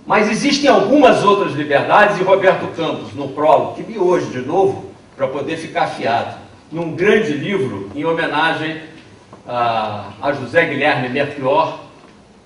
Mas existem algumas outras liberdades, e Roberto Campos, no prólogo, que li hoje de novo, para poder ficar afiado, num grande livro em homenagem a José Guilherme Melchior,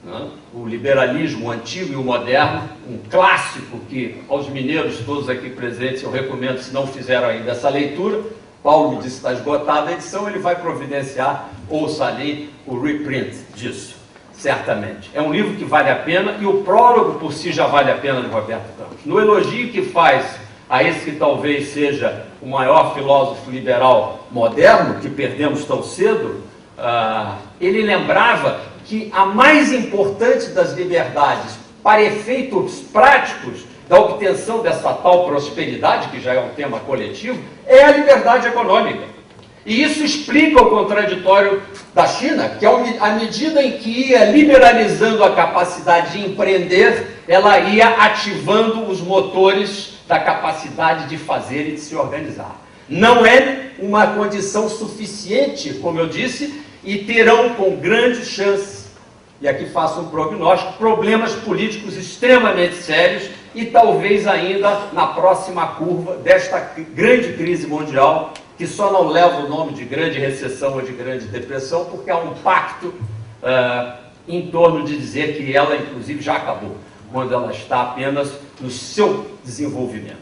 né? O liberalismo antigo e o moderno, um clássico que aos mineiros todos aqui presentes eu recomendo, se não fizeram ainda essa leitura. Paulo me disse que está esgotada a edição, ele vai providenciar, ouça ali, o reprint disso, certamente. É um livro que vale a pena, e o prólogo por si já vale a pena, de Roberto Campos. No elogio que faz a esse que talvez seja o maior filósofo liberal moderno, que perdemos tão cedo, ele lembrava que a mais importante das liberdades, para efeitos práticos da obtenção dessa tal prosperidade, que já é um tema coletivo, é a liberdade econômica. E isso explica o contraditório da China, que à medida em que ia liberalizando a capacidade de empreender, ela ia ativando os motores da capacidade de fazer e de se organizar. Não é uma condição suficiente, como eu disse, e terão com grandes chances, e aqui faço um prognóstico, problemas políticos extremamente sérios, e talvez ainda na próxima curva desta grande crise mundial, que só não leva o nome de grande recessão ou de grande depressão, porque há um pacto em torno de dizer que ela, inclusive, já acabou, quando ela está apenas no seu desenvolvimento.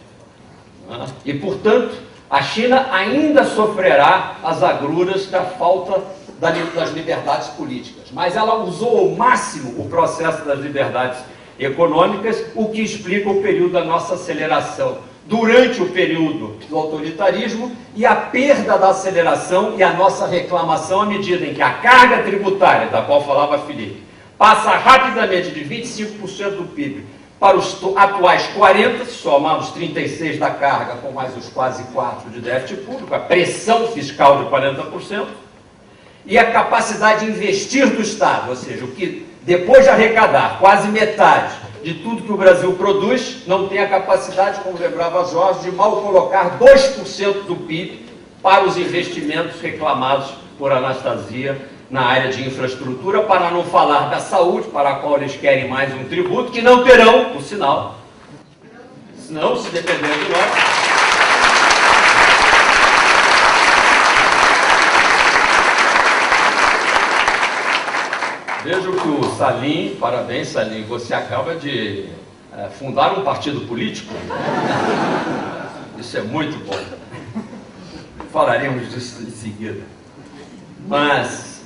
E, portanto, a China ainda sofrerá as agruras da falta das liberdades políticas, mas ela usou ao máximo o processo das liberdades econômicas, o que explica o período da nossa aceleração durante o período do autoritarismo e a perda da aceleração e a nossa reclamação à medida em que a carga tributária, da qual falava Felipe, passa rapidamente de 25% do PIB para os atuais 40%, se somarmos 36% da carga com mais os quase 4% de déficit público, a pressão fiscal de 40%, e a capacidade de investir do Estado, ou seja, o que depois de arrecadar quase metade de tudo que o Brasil produz, não tem a capacidade, como lembrava Jorge, de mal colocar 2% do PIB para os investimentos reclamados por Anastasia na área de infraestrutura, para não falar da saúde, para a qual eles querem mais um tributo, que não terão, por sinal, senão, se depender de nós. Vejo que o Salim, parabéns Salim, você acaba de fundar um partido político. Isso é muito bom. Falaremos disso em seguida. Mas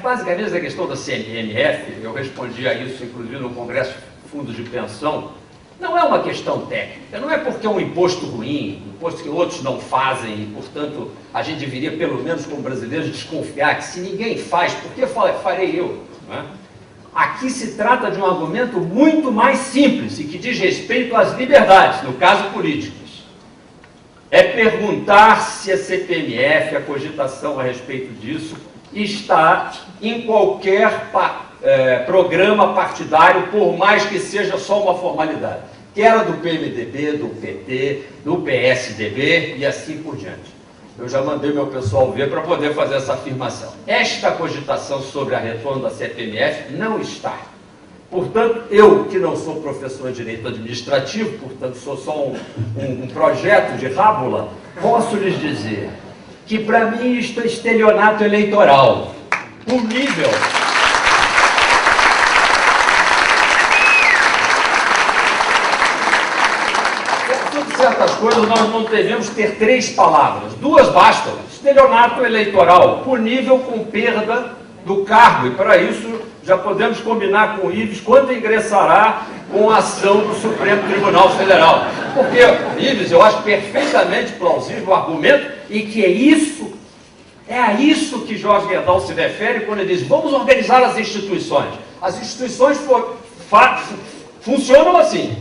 basicamente a questão da CMF, eu respondi a isso inclusive no Congresso Fundo de Pensão, não é uma questão técnica, não é porque é um imposto ruim, imposto que outros não fazem e, portanto, a gente deveria, pelo menos como brasileiros, desconfiar que se ninguém faz, por que farei eu? Né? Aqui se trata de um argumento muito mais simples e que diz respeito às liberdades, no caso políticas. É perguntar se a CPMF, a cogitação a respeito disso, está em qualquer programa partidário, por mais que seja só uma formalidade, que era do PMDB, do PT, do PSDB e assim por diante. Eu já mandei meu pessoal ver para poder fazer essa afirmação. Esta cogitação sobre a reforma da CPMF não está. Portanto, eu, que não sou professor de direito administrativo, portanto sou só um projeto de rábula, posso lhes dizer que para mim isto é estelionato eleitoral, punível. Certas coisas nós não devemos ter 3 palavras, 2 bastam: estelionato eleitoral, punível com perda do cargo, e para isso já podemos combinar com o Ives quanto ingressará com a ação do Supremo Tribunal Federal, porque, Ives, eu acho perfeitamente plausível o argumento, e que é a isso que Jorge Gerdau se refere quando ele diz: vamos organizar as instituições. As instituições funcionam assim: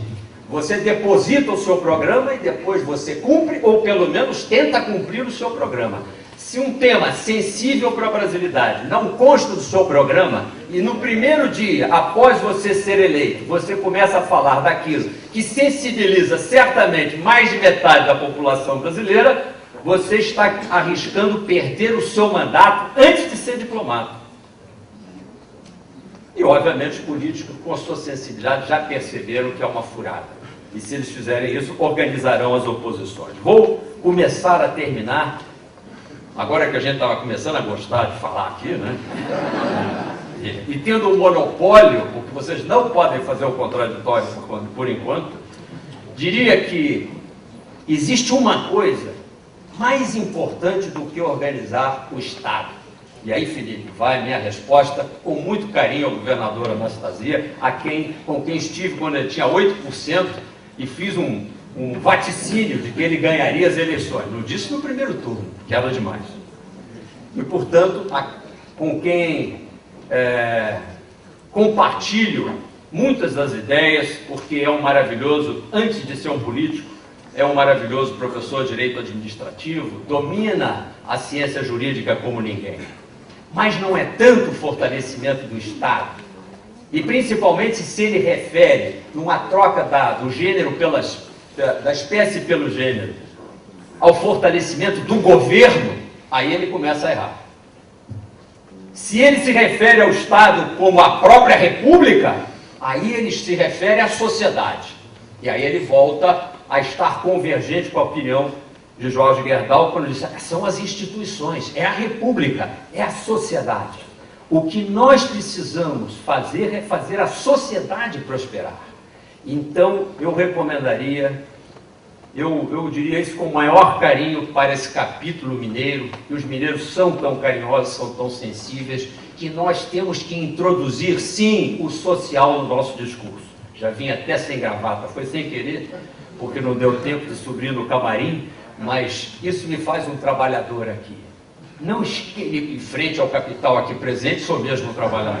você deposita o seu programa e depois você cumpre, ou pelo menos tenta cumprir o seu programa. Se um tema sensível para a brasilidade não consta do seu programa, e no primeiro dia, após você ser eleito, você começa a falar daquilo que sensibiliza certamente mais de metade da população brasileira, você está arriscando perder o seu mandato antes de ser diplomado. E, obviamente, os políticos, com a sua sensibilidade, já perceberam que é uma furada. E, se eles fizerem isso, organizarão as oposições. Vou começar a terminar, agora que a gente estava começando a gostar de falar aqui, né? E tendo um monopólio, porque vocês não podem fazer o contraditório por enquanto, diria que existe uma coisa mais importante do que organizar o Estado. E aí, Felipe, vai a minha resposta com muito carinho ao governador Anastasia, com quem estive quando ele tinha 8% e fiz um vaticínio de que ele ganharia as eleições. Não disse no primeiro turno, que era demais. E, portanto, com quem compartilho muitas das ideias, porque é um maravilhoso, antes de ser um político, é um maravilhoso professor de direito administrativo, domina a ciência jurídica como ninguém. Mas não é tanto o fortalecimento do Estado, e principalmente se ele refere numa troca do gênero da espécie pelo gênero, ao fortalecimento do governo, aí ele começa a errar. Se ele se refere ao Estado como a própria República, aí ele se refere à sociedade. E aí ele volta a estar convergente com a opinião de Jorge Gerdau, quando ele disse, são as instituições, é a República, é a sociedade. O que nós precisamos fazer é fazer a sociedade prosperar. Então, eu recomendaria, eu diria isso com o maior carinho para esse capítulo mineiro, e os mineiros são tão carinhosos, são tão sensíveis, que nós temos que introduzir, sim, o social no nosso discurso. Já vim até sem gravata, foi sem querer, porque não deu tempo de subir no camarim, mas isso me faz um trabalhador aqui. Não em frente ao capital aqui presente, sou mesmo um trabalhador.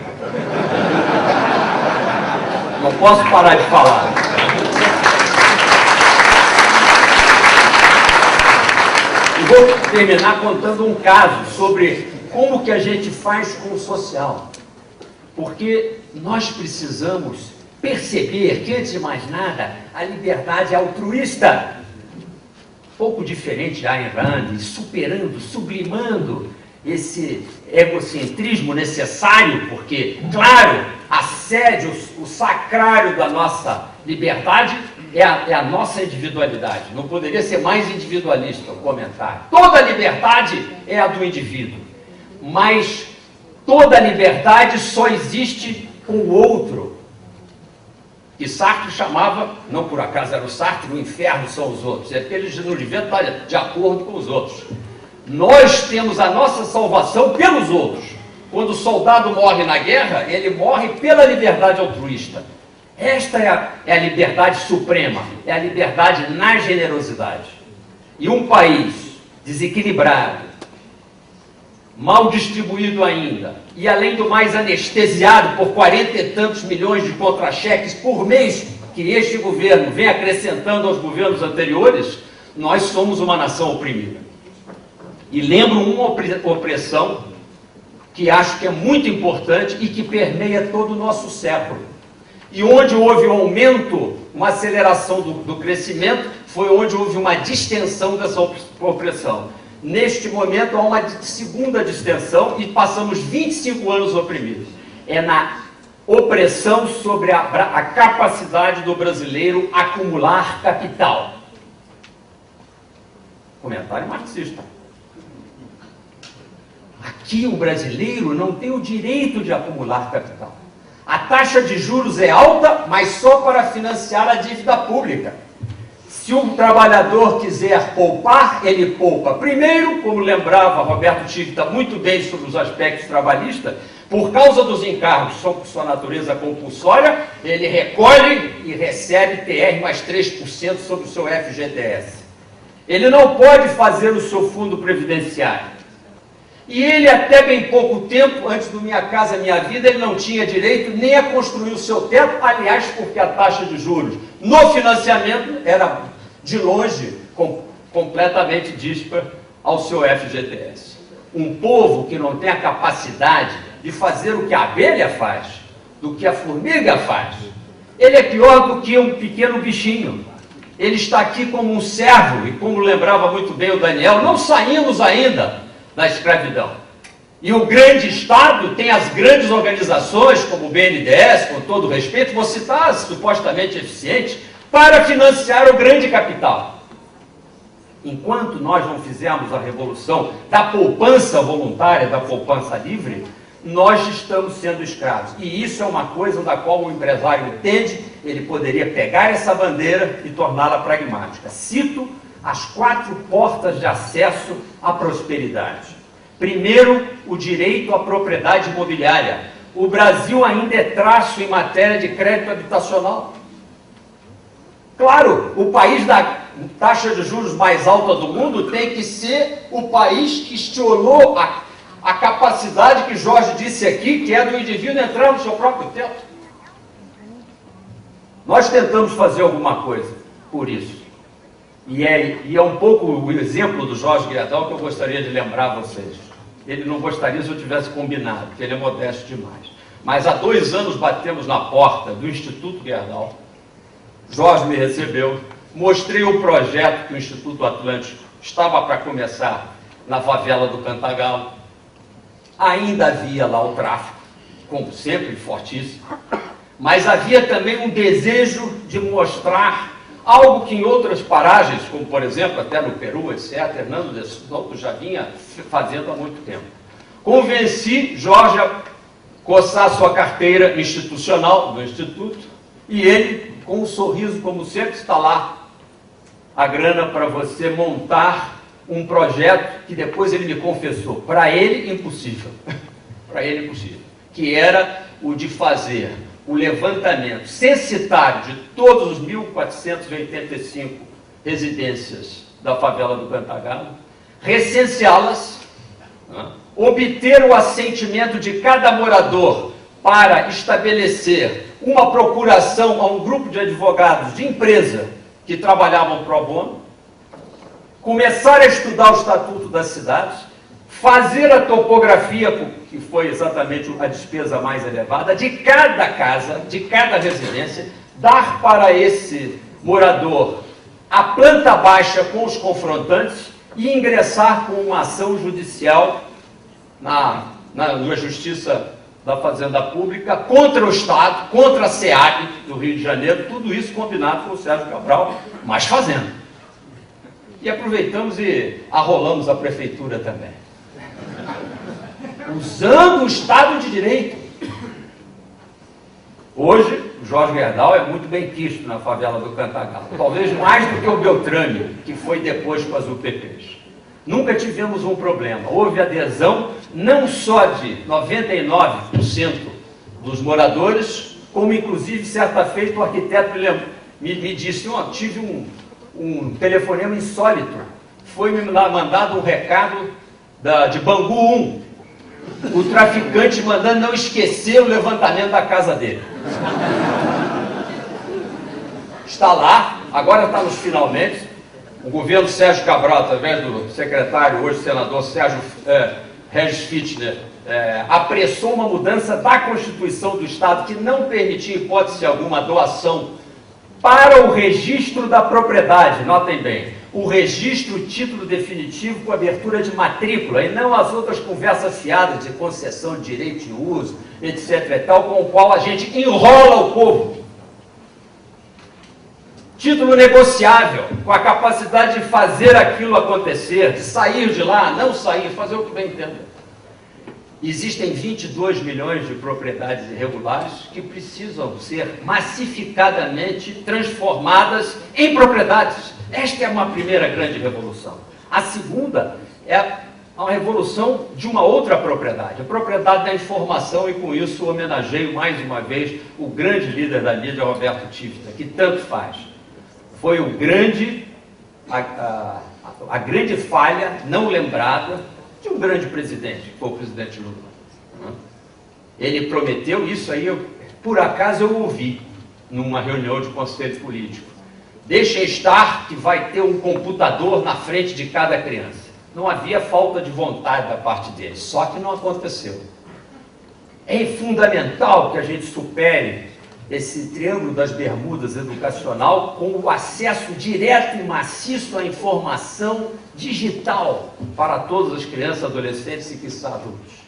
Não posso parar de falar. E vou terminar contando um caso sobre como que a gente faz com o social. Porque nós precisamos perceber que, antes de mais nada, a liberdade é altruísta. Pouco diferente de Ayn Rand, superando, sublimando esse egocentrismo necessário, porque, claro, a sede, o sacrário da nossa liberdade é a nossa individualidade. Não poderia ser mais individualista o comentário. Toda liberdade é a do indivíduo, mas toda liberdade só existe com o outro. E Sartre chamava, não por acaso era o Sartre, o inferno são os outros, é porque eles não deviam estar de acordo com os outros. Nós temos a nossa salvação pelos outros. Quando o soldado morre na guerra, ele morre pela liberdade altruísta. Esta é a liberdade suprema, é a liberdade na generosidade. E um país desequilibrado, mal distribuído ainda, e além do mais anestesiado por 40 e tantos milhões de contra-cheques por mês que este governo vem acrescentando aos governos anteriores, nós somos uma nação oprimida. E lembro uma opressão que acho que é muito importante e que permeia todo o nosso século. E onde houve um aumento, uma aceleração do crescimento, foi onde houve uma distensão dessa opressão. Neste momento há uma segunda distensão e passamos 25 anos oprimidos. É na opressão sobre a capacidade do brasileiro acumular capital. Comentário marxista. Aqui o brasileiro não tem o direito de acumular capital. A taxa de juros é alta, mas só para financiar a dívida pública. Se um trabalhador quiser poupar, ele poupa. Primeiro, como lembrava Roberto Tigta muito bem sobre os aspectos trabalhistas, por causa dos encargos, são por sua natureza compulsória, ele recolhe e recebe TR mais 3% sobre o seu FGTS. Ele não pode fazer o seu fundo previdenciário. E ele, até bem pouco tempo, antes do Minha Casa Minha Vida, ele não tinha direito nem a construir o seu teto, aliás, porque a taxa de juros no financiamento era, de longe, completamente díspara ao seu FGTS. Um povo que não tem a capacidade de fazer o que a abelha faz, do que a formiga faz, ele é pior do que um pequeno bichinho. Ele está aqui como um servo, e como lembrava muito bem o Daniel, não saímos ainda da escravidão. E o grande Estado tem as grandes organizações, como o BNDES, com todo respeito, vou citar as supostamente eficientes, para financiar o grande capital. Enquanto nós não fizermos a revolução da poupança voluntária, da poupança livre, nós estamos sendo escravos. E isso é uma coisa da qual o empresário entende, ele poderia pegar essa bandeira e torná-la pragmática. Cito as 4 portas de acesso à prosperidade. Primeiro, o direito à propriedade imobiliária. O Brasil ainda é traço em matéria de crédito habitacional. Claro, o país da taxa de juros mais alta do mundo tem que ser o país que estimulou a capacidade que Jorge disse aqui, que é do indivíduo entrar no seu próprio teto. Nós tentamos fazer alguma coisa por isso. E é um pouco o exemplo do Jorge Gerdau que eu gostaria de lembrar a vocês. Ele não gostaria se eu tivesse combinado, porque ele é modesto demais. Mas há 2 anos batemos na porta do Instituto Gerdau. Jorge me recebeu, mostrei o projeto que o Instituto Atlântico estava para começar na favela do Cantagalo. Ainda havia lá o tráfico, como sempre, fortíssimo. Mas havia também um desejo de mostrar algo que em outras paragens, como por exemplo até no Peru, etc., Hernando de Soto já vinha fazendo há muito tempo. Convenci Jorge a coçar sua carteira institucional do Instituto, e ele, com um sorriso como sempre, está lá a grana para você montar um projeto que depois ele me confessou, para ele impossível, para ele impossível, que era o de fazer o levantamento censitário de todos os 1.485 residências da favela do Cantagalo, recenseá-las, obter o assentimento de cada morador para estabelecer uma procuração a um grupo de advogados de empresa que trabalhavam pro bono, começar a estudar o Estatuto das Cidades, fazer a topografia, que foi exatamente a despesa mais elevada, de cada casa, de cada residência, dar para esse morador a planta baixa com os confrontantes e ingressar com uma ação judicial na Justiça da Fazenda Pública contra o Estado, contra a SEAB do Rio de Janeiro, tudo isso combinado com o Sérgio Cabral, mas fazendo. E aproveitamos e arrolamos a prefeitura também. Usando o Estado de Direito. Hoje, o Jorge Gerdau é muito bem quisto na favela do Cantagalo. Talvez mais do que o Beltrame, que foi depois com as UPPs. Nunca tivemos um problema. Houve adesão não só de 99% dos moradores, como inclusive, certa feita, o arquiteto me disse, tive um telefonema insólito. Foi-me mandado um recado de Bangu 1, o traficante mandando não esquecer o levantamento da casa dele. Está lá, agora está nos finalmente. O governo Sérgio Cabral, através do secretário, hoje senador Sérgio Regis Fichtner, apressou uma mudança da Constituição do Estado que não permitia, em hipótese alguma, doação para o registro da propriedade. Notem bem, o registro, o título definitivo com abertura de matrícula, e não as outras conversas fiadas de concessão de direito de uso, etc. e tal, com o qual a gente enrola o povo. Título negociável, com a capacidade de fazer aquilo acontecer, de sair de lá, não sair, fazer o que bem entender. Existem 22 milhões de propriedades irregulares que precisam ser massificadamente transformadas em propriedades. Esta é uma primeira grande revolução. A segunda é a revolução de uma outra propriedade, a propriedade da informação, e com isso homenageio mais uma vez o grande líder da mídia, Roberto Tifta, que tanto faz. Foi a grande falha não lembrada de um grande presidente, que foi o presidente Lula. Ele prometeu isso aí, por acaso eu ouvi, numa reunião de conselho político. Deixem estar que vai ter um computador na frente de cada criança. Não havia falta de vontade da parte dele, só que não aconteceu. É fundamental que a gente supere esse triângulo das Bermudas educacional com o acesso direto e maciço à informação digital para todas as crianças, adolescentes e, quiçá, adultos.